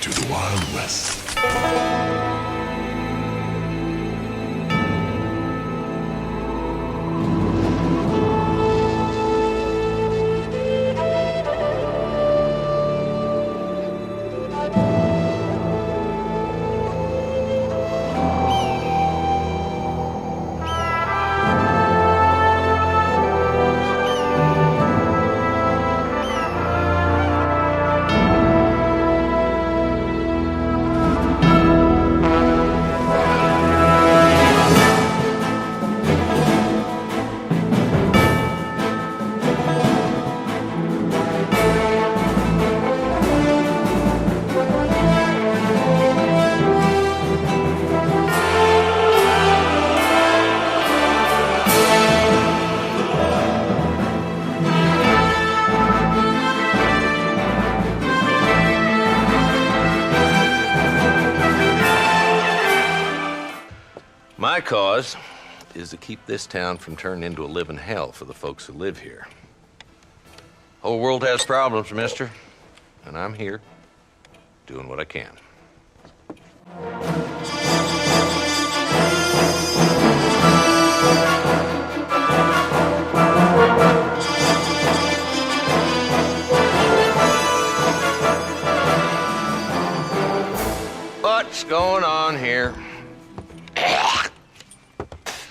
to the Wild West. My cause is to keep this town from turning into a living hell for the folks who live here. Whole world has problems, mister, and I'm here doing what I can. What's going on here?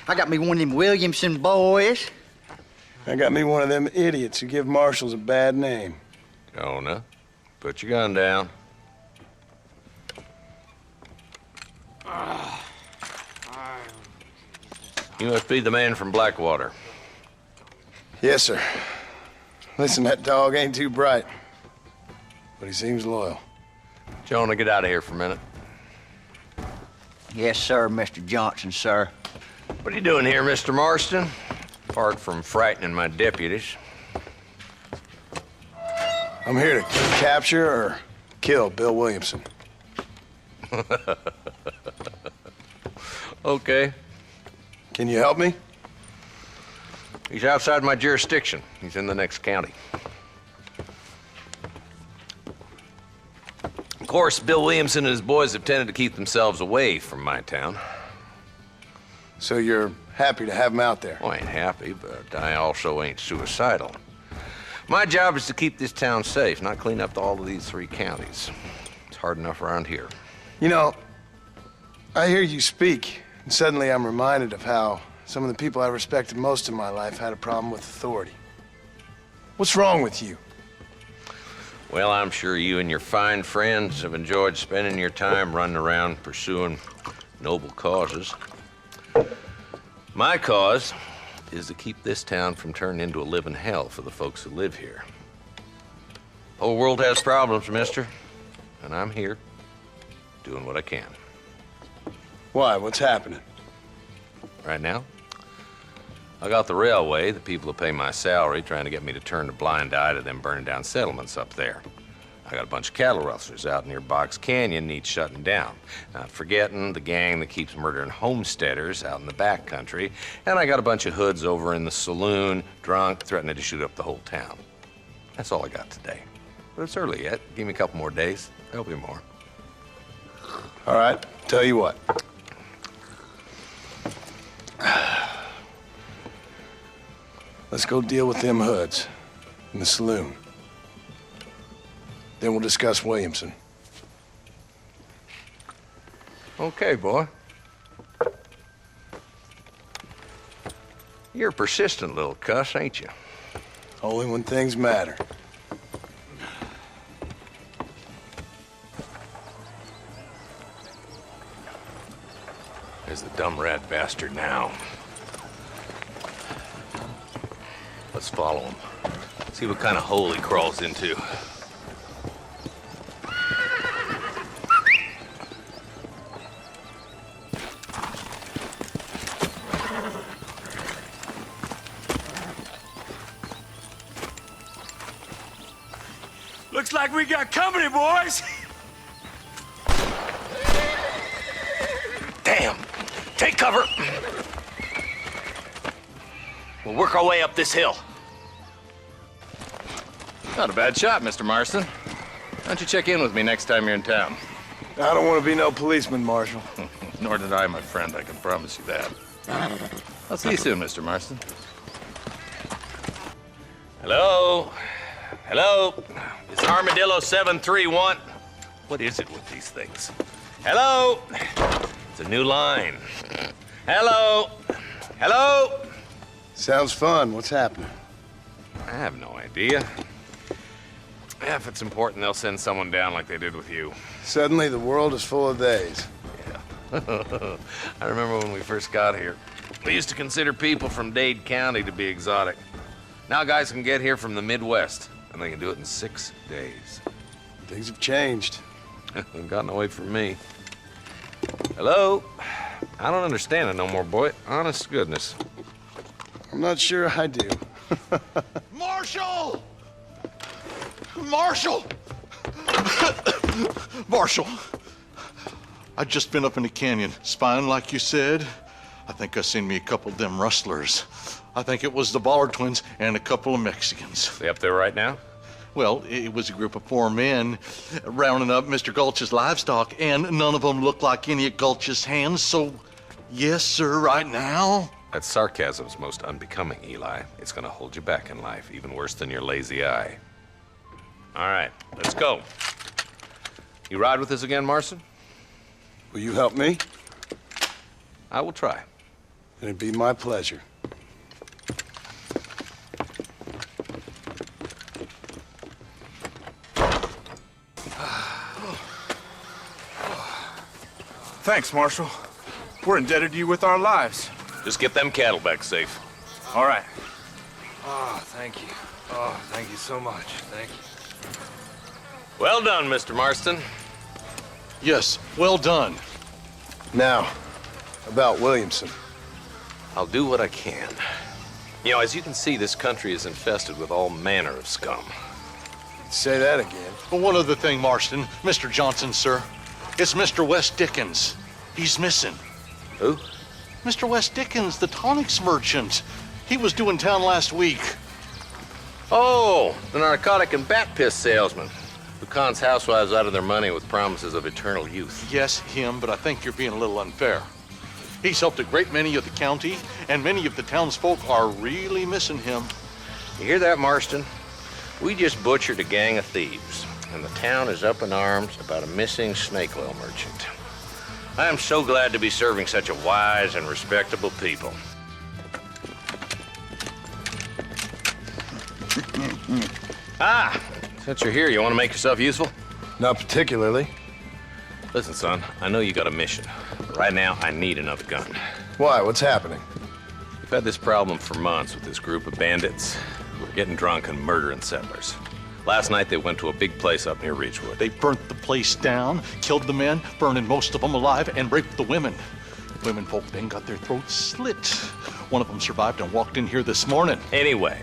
I got me one of them Williamson boys. I got me one of them idiots who give marshals a bad name. Jonah, put your gun down. You must be the man from Blackwater. Yes, sir. Listen, that dog ain't too bright, but he seems loyal. Jonah, get out of here for a minute. Yes, sir, Mr. Johnson, sir. What are you doing here, Mr. Marston? Apart from frightening my deputies. I'm here to capture or kill Bill Williamson. Okay. Can you help me? He's outside my jurisdiction. He's in the next county. Of course, Bill Williamson and his boys have tended to keep themselves away from my town. So you're happy to have him out there? Well, I ain't happy, but I also ain't suicidal. My job is to keep this town safe, not clean up all of these 3 counties. It's hard enough around here. You know, I hear you speak, and suddenly I'm reminded of how some of the people I respected most in my life had a problem with authority. What's wrong with you? Well, I'm sure you and your fine friends have enjoyed spending your time running around pursuing noble causes. My cause is to keep this town from turning into a living hell for the folks who live here. Whole world has problems, mister, and I'm here doing what I can. Why? What's happening? Right now, I got the railway, the people who pay my salary, trying to get me to turn a blind eye to them burning down settlements up there. I got a bunch of cattle rustlers out near Box Canyon needs shutting down. Not forgetting the gang that keeps murdering homesteaders out in the back country. And I got a bunch of hoods over in the saloon, drunk, threatening to shoot up the whole town. That's all I got today. But it's early yet. Give me a couple more days. There'll be more. All right, tell you what. Let's go deal with them hoods in the saloon. Then we'll discuss Williamson. Okay, boy. You're a persistent little cuss, ain't you? Only when things matter. There's the dumb rat bastard now. Let's follow him. See what kind of hole he crawls into. Looks like we got company, boys. Damn! Take cover! We'll work our way up this hill. Not a bad shot, Mr. Marston. Why don't you check in with me next time you're in town? I don't want to be no policeman, Marshal. Nor did I, my friend. I can promise you that. I'll see you soon, Mr. Marston. Hello? Hello? It's Armadillo 731. What is it with these things? Hello? It's a new line. Hello? Hello? Sounds fun. What's happening? I have no idea. If it's important, they'll send someone down like they did with you. Suddenly, the world is full of days. Yeah. I remember when we first got here. We used to consider people from Dade County to be exotic. Now guys can get here from the Midwest, and they can do it in 6 days. Things have changed. They've gotten away from me. Hello? I don't understand it no more, boy. Honest to goodness. I'm not sure I do. Marshal! Marshal! Marshal! I've just been up in the canyon, spying like you said. I think I seen me a couple of them rustlers. I think it was the Ballard twins and a couple of Mexicans. They up there right now? Well, it was a group of 4 men rounding up Mr. Gulch's livestock, and none of them looked like any of Gulch's hands, so yes, sir, right now. That sarcasm's most unbecoming, Eli. It's gonna hold you back in life, even worse than your lazy eye. All right, let's go. You ride with us again, Marston? Will you help me? I will try. It'd be my pleasure. Thanks, Marshal. We're indebted to you with our lives. Just get them cattle back safe. All right. Oh, thank you. Oh, thank you so much. Thank you. Well done, Mr. Marston. Yes, well done. Now, about Williamson. I'll do what I can. You know, as you can see, this country is infested with all manner of scum. Say that again. But one other thing, Marston. Mr. Johnson, sir. It's Mr. Wes Dickens. He's missing. Who? Mr. Wes Dickens, the tonics merchant. He was due in town last week. Oh, the narcotic and bat piss salesman who cons housewives out of their money with promises of eternal youth. Yes, him, but I think you're being a little unfair. He's helped a great many of the county, and many of the townsfolk are really missing him. You hear that, Marston? We just butchered a gang of thieves, and the town is up in arms about a missing snake oil merchant. I am so glad to be serving such a wise and respectable people. Since you're here, you want to make yourself useful? Not particularly. Listen, son, I know you got a mission. But right now, I need another gun. Why? What's happening? We've had this problem for months with this group of bandits who are getting drunk and murdering settlers. Last night, they went to a big place up near Ridgewood. They burnt the place down, killed the men, burning most of them alive, and raped the women. The women folk then got their throats slit. One of them survived and walked in here this morning. Anyway,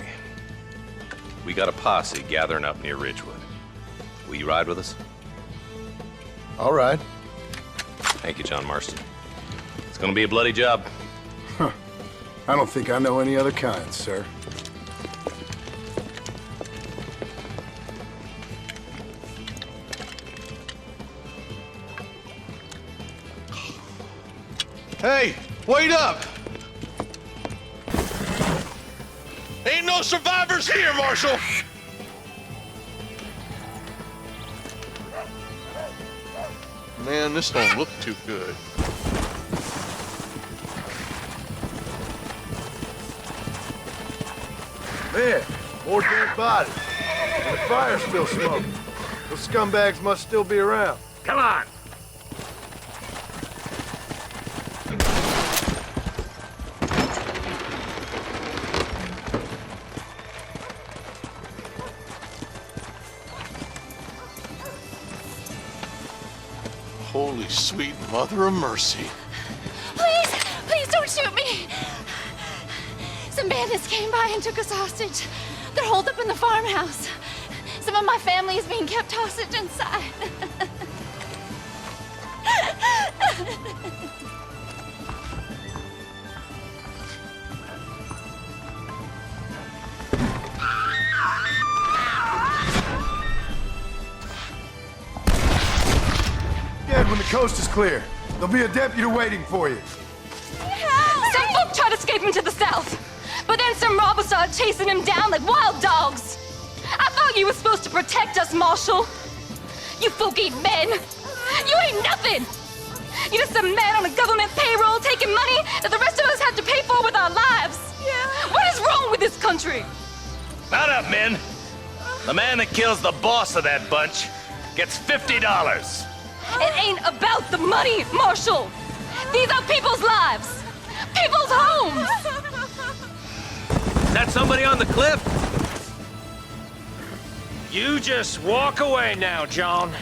we got a posse gathering up near Ridgewood. Will you ride with us? All right. Thank you, John Marston. It's gonna be a bloody job. I don't think I know any other kind, sir. Hey, wait up! Ain't no survivors here, Marshal! Man, this don't look too good. Man, more dead bodies. And the fire's still smoking. Those scumbags must still be around. Come on. Holy sweet mother of mercy. Please, please don't shoot me. Some bandits came by and took us hostage. They're holed up in the farmhouse. Some of my family is being kept hostage inside. when the coast is clear. There'll be a deputy waiting for you. Some folk tried escaping to the south, but then some robbers started chasing him down like wild dogs. I thought you were supposed to protect us, Marshal. You folk ain't men. You ain't nothing. You're just a man on a government payroll taking money that the rest of us have to pay for with our lives. What is wrong with this country? Mount up, men. The man that kills the boss of that bunch gets $50. It ain't about the money, Marshal. These are people's lives, people's homes. Is that somebody on the cliff? You just walk away now, John.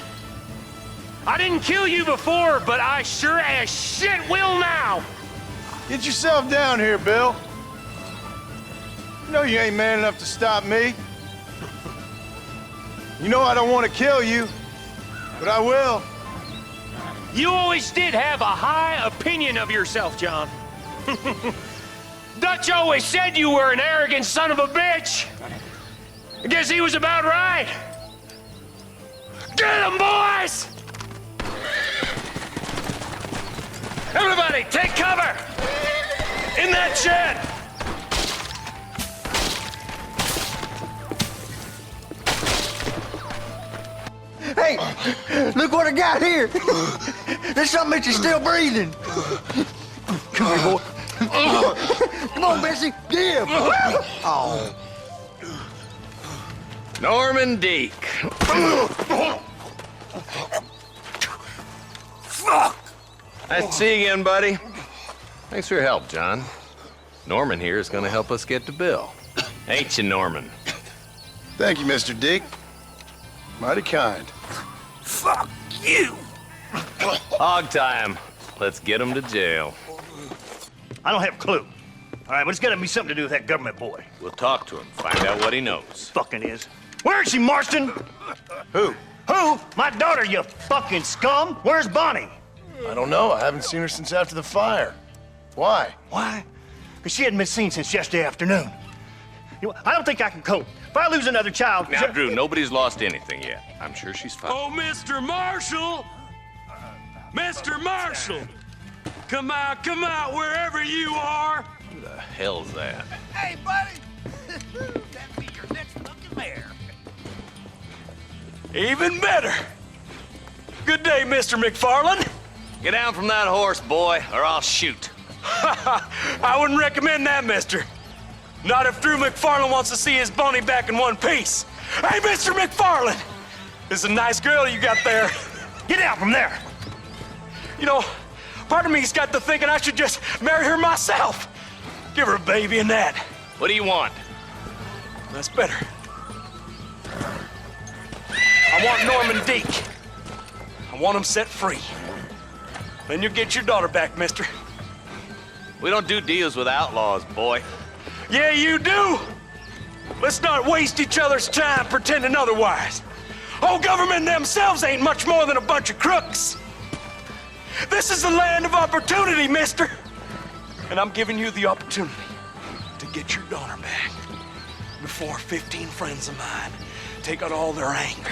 I didn't kill you before, but I sure as shit will now. Get yourself down here, Bill. You know you ain't man enough to stop me. You know I don't want to kill you, but I will. You always did have a high opinion of yourself, John. Dutch always said you were an arrogant son of a bitch. I guess he was about right. Get him, boys! Everybody, take cover! In that shed! Hey, look what I got here. There's something that you're still breathing. Come here, boy. Come on, Bessie. Give. Oh. Norman Deek. Fuck! Nice to see you again, buddy. Thanks for your help, John. Norman here is going to help us get to Bill. Ain't you, Norman? Thank you, Mr. Dick. Mighty kind. Fuck you! Hog time. Let's get him to jail. I don't have a clue. All right, but it's gotta be something to do with that government boy. We'll talk to him, find out what he knows. Fucking is. Where is she, Marston? Who? Who? My daughter, you fucking scum! Where's Bonnie? I don't know. I haven't seen her since after the fire. Why? Why? Because she hadn't been seen since yesterday afternoon. You know, I don't think I can cope. If I lose another child... Now, Drew, nobody's lost anything yet. I'm sure she's fine. Oh, Mr. Marshal! Mr. Marshal! Come out, wherever you are! Who the hell's that? Hey, buddy! That'd be your next fucking mayor. Even better! Good day, Mr. McFarland. Get down from that horse, boy, or I'll shoot. I wouldn't recommend that, mister. Not if Drew McFarland wants to see his Bonnie back in one piece. Hey, Mr. McFarland! This is a nice girl you got there. Get out from there! You know, part of me's got to thinking I should just marry her myself. Give her a baby and that. What do you want? That's better. I want Norman Deek. I want him set free. Then you'll get your daughter back, mister. We don't do deals with outlaws, boy. Yeah, you do. Let's not waste each other's time pretending otherwise. Oh, government themselves ain't much more than a bunch of crooks. This is the land of opportunity, mister. And I'm giving you the opportunity to get your daughter back before 15 friends of mine take out all their anger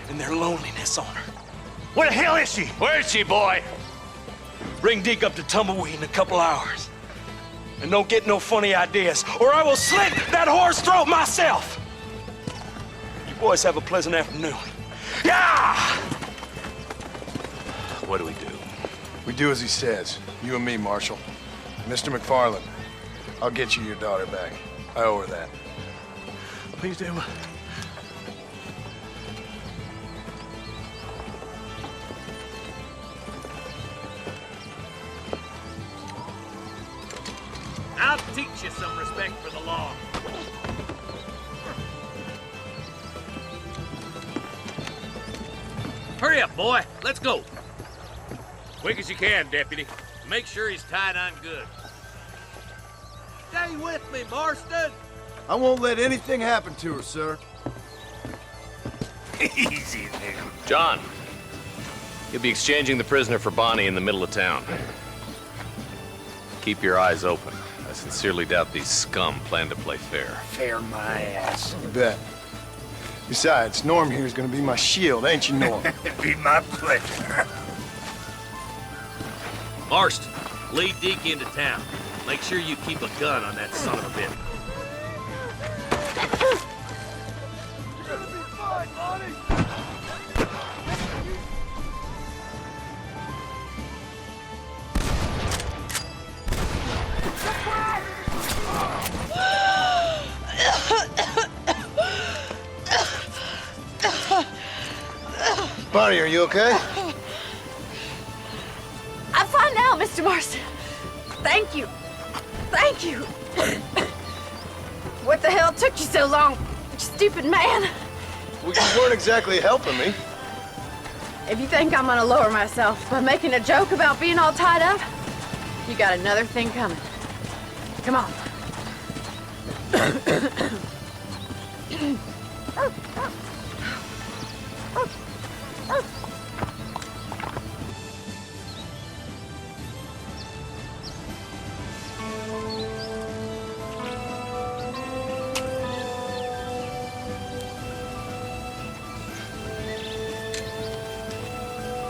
and their loneliness on her. Where the hell is she? Where is she, boy? Bring Deke up to Tumbleweed in a couple hours. And don't get no funny ideas, or I will slit that whore's throat myself. You boys have a pleasant afternoon. Yeah! What do we do? We do as he says. You and me, Marshal. Mr. McFarland, I'll get you your daughter back. I owe her that. Please do. I'll teach you some respect for the law. Hurry up, boy. Let's go. Quick as you can, deputy. Make sure he's tied on good. Stay with me, Marston. I won't let anything happen to her, sir. Easy there. John, you'll be exchanging the prisoner for Bonnie in the middle of town. Keep your eyes open. I sincerely doubt these scum plan to play fair. Fair my ass. You bet. Besides, Norm here is gonna be my shield, ain't you, Norm? It'd be my pleasure. Marston, lead Deke into town. Make sure you keep a gun on that son of a bitch. Bonnie, are you okay? I'm fine now, Mr. Marston. Thank you. Thank you. What the hell took you so long, you stupid man? Well, you weren't exactly helping me. If you think I'm gonna lower myself by making a joke about being all tied up, you got another thing coming. Come on.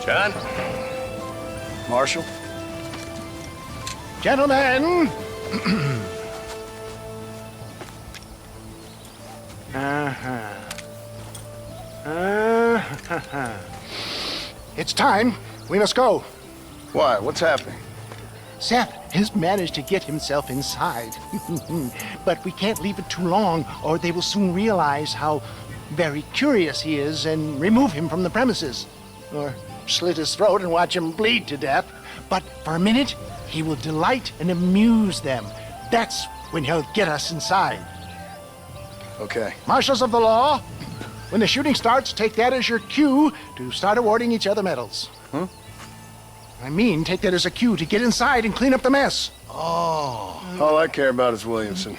John? Marshal? Gentlemen! It's time. We must go. Why? What's happening? Seth has managed to get himself inside. But we can't leave it too long, or they will soon realize how very curious he is and remove him from the premises. Or slit his throat and watch him bleed to death. But for a minute, he will delight and amuse them. That's when he'll get us inside. Okay. Marshals of the law, when the shooting starts, take that as your cue to start awarding each other medals. Huh? I mean, take that as a cue to get inside and clean up the mess. Oh. All I care about is Williamson.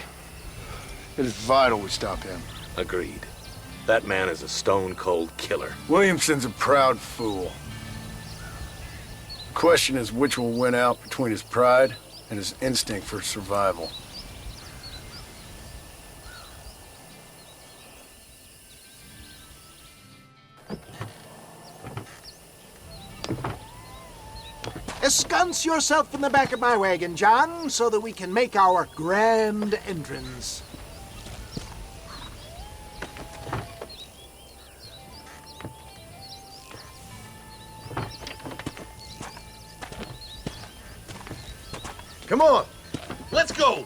It is vital we stop him. Agreed. That man is a stone-cold killer. Williamson's a proud fool. The question is which will win out between his pride and his instinct for survival. Ensconce yourself in the back of my wagon, John, so that we can make our grand entrance. Come on, let's go.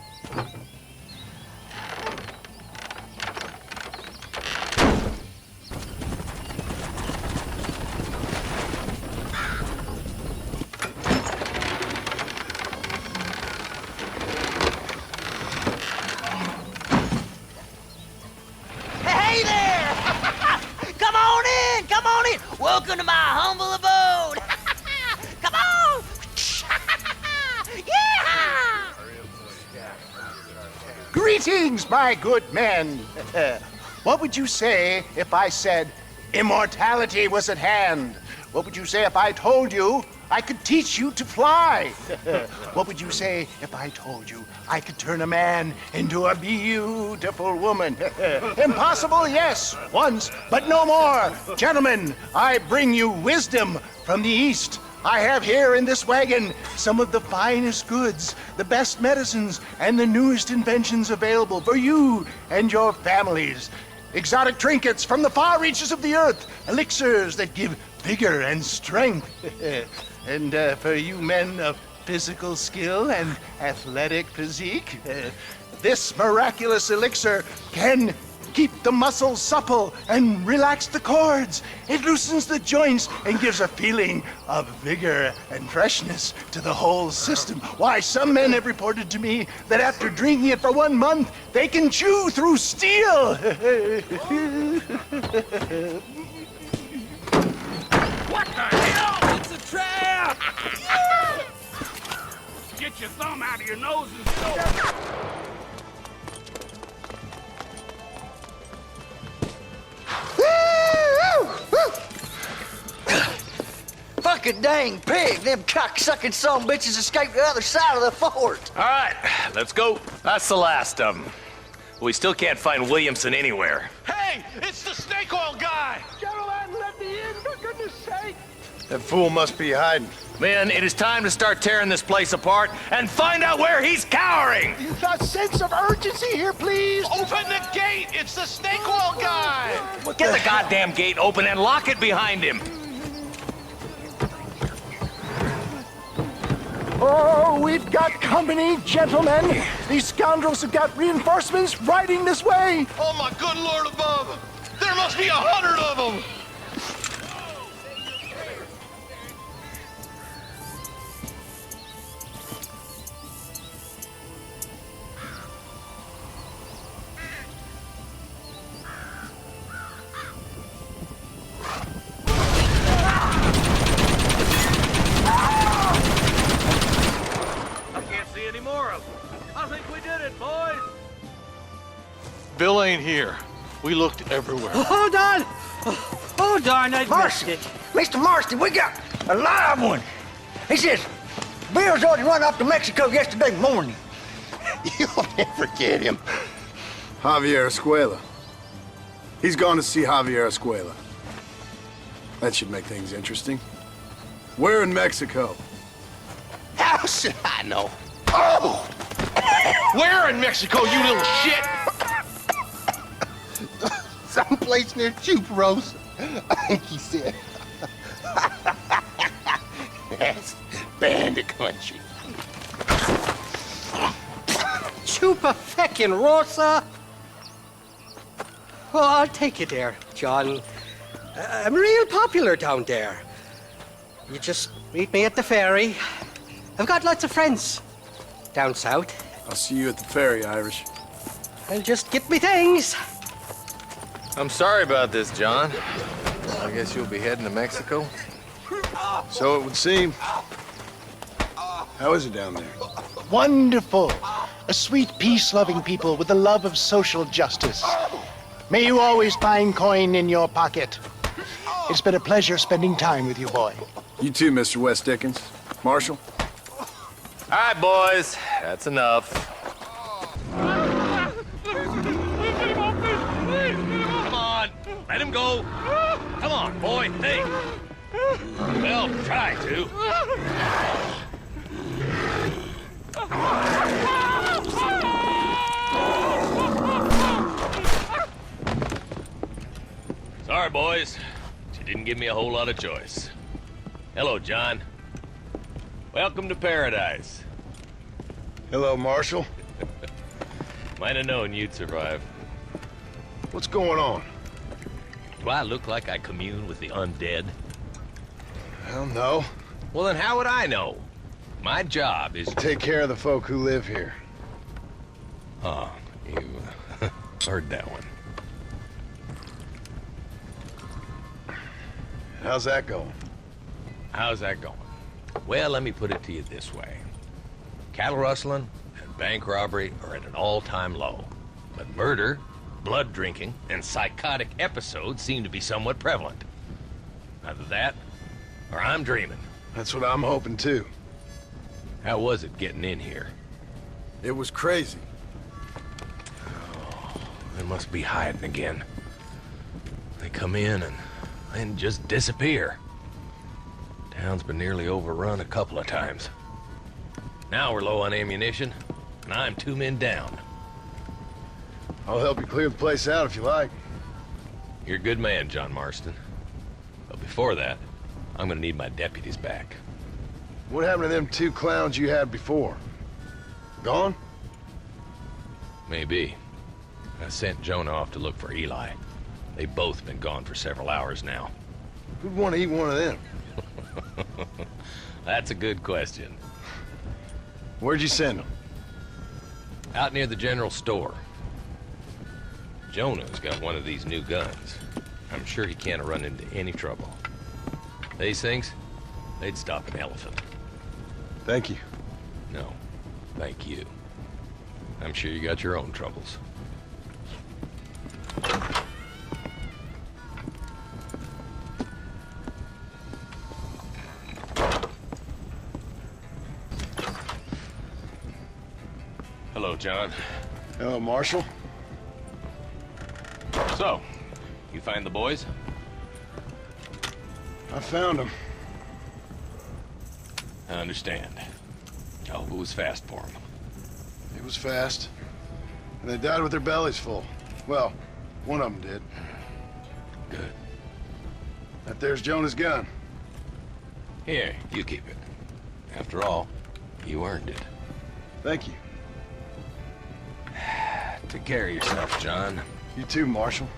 Hey there! Come on in! Come on in! Welcome to my humble abode! Come on! Yeah! Greetings, my good men. What would you say if I said immortality was at hand? What would you say if I told you I could teach you to fly? What would you say if I told you I could turn a man into a beautiful woman? Impossible, yes, once, but no more. Gentlemen, I bring you wisdom from the East. I have here in this wagon some of the finest goods, the best medicines, and the newest inventions available for you and your families. Exotic trinkets from the far reaches of the earth, elixirs that give vigor and strength. And for you men of physical skill and athletic physique, this miraculous elixir can keep the muscles supple and relax the cords. It loosens the joints and gives a feeling of vigor and freshness to the whole system. Why, some men have reported to me that after drinking it for 1 month, they can chew through steel. What the hell? It's a trap! Get your thumb out of your nose and go. Fucking dang pig! Them cocksucking son of bitches escaped the other side of the fort! All right, let's go. That's the last of them. We still can't find Williamson anywhere. Hey, it's the snake oil guy. Gentlemen, let me in, for goodness sake! That fool must be hiding. Men, it is time to start tearing this place apart and find out where he's cowering! A sense of urgency here, please. Open the gate! It's the snake oil guy! Get the goddamn gate open and lock it behind him! Oh, we've got company, gentlemen. These scoundrels have got reinforcements riding this way. Oh, my good Lord above! There must be 100 of them! Bill ain't here. We looked everywhere. Hold on! Oh, darn, I missed Marston, it. Mr. Marston, we got a live one. He says, Bill's already run off to Mexico yesterday morning. You'll never get him. Javier Escuela. He's gone to see Javier Escuela. That should make things interesting. Where in Mexico? How should I know? Oh! Where in Mexico, you little shit? Someplace near Chuparosa, I think he said. That's bandit country. Chupa feckin' Rosa. Well, I'll take you there, John. I'm real popular down there. You just meet me at the ferry. I've got lots of friends down south. I'll see you at the ferry, Irish. I'll just get me things. I'm sorry about this, John. I guess you'll be heading to Mexico? So it would seem. How is it down there? Wonderful. A sweet, peace-loving people with the love of social justice. May you always find coin in your pocket. It's been a pleasure spending time with you, boy. You too, Mr. West Dickens. Marshal? All right, boys. That's enough. Come on. Let him go. Come on, boy. Hey. Well, try to. Sorry, boys. You didn't give me a whole lot of choice. Hello, John. Welcome to paradise. Hello, Marshal. Might have known you'd survive. What's going on? Do I look like I commune with the undead? Hell no. Well, then how would I know? My job is... Take care of the folk who live here. Oh, you heard that one. How's that going? How's that going? Well, let me put it to you this way. Cattle rustling and bank robbery are at an all-time low. But murder, blood drinking, and psychotic episodes seem to be somewhat prevalent. Either that, or I'm dreaming. That's what I'm hoping too. How was it getting in here? It was crazy. Oh, they must be hiding again. They come in and then just disappear. Town's been nearly overrun a couple of times. Now we're low on ammunition, and I'm 2 men down. I'll help you clear the place out if you like. You're a good man, John Marston. But before that, I'm gonna need my deputies back. What happened to them 2 clowns you had before? Gone? Maybe. I sent Jonah off to look for Eli. They've both been gone for several hours now. Who'd want to eat one of them? That's a good question. Where'd you send them? Out near the general store. Jonah's got one of these new guns. I'm sure he can't run into any trouble. These things, they'd stop an elephant. Thank you. No, thank you. I'm sure you got your own troubles. Hello, John. Hello, Marshal. So, you find the boys? I found them. I understand. I hope it was fast for them. It was fast. And they died with their bellies full. Well, one of them did. Good. That there's Jonah's gun. Here, you keep it. After all, you earned it. Thank you. Take care of yourself, John. You too, Marshal.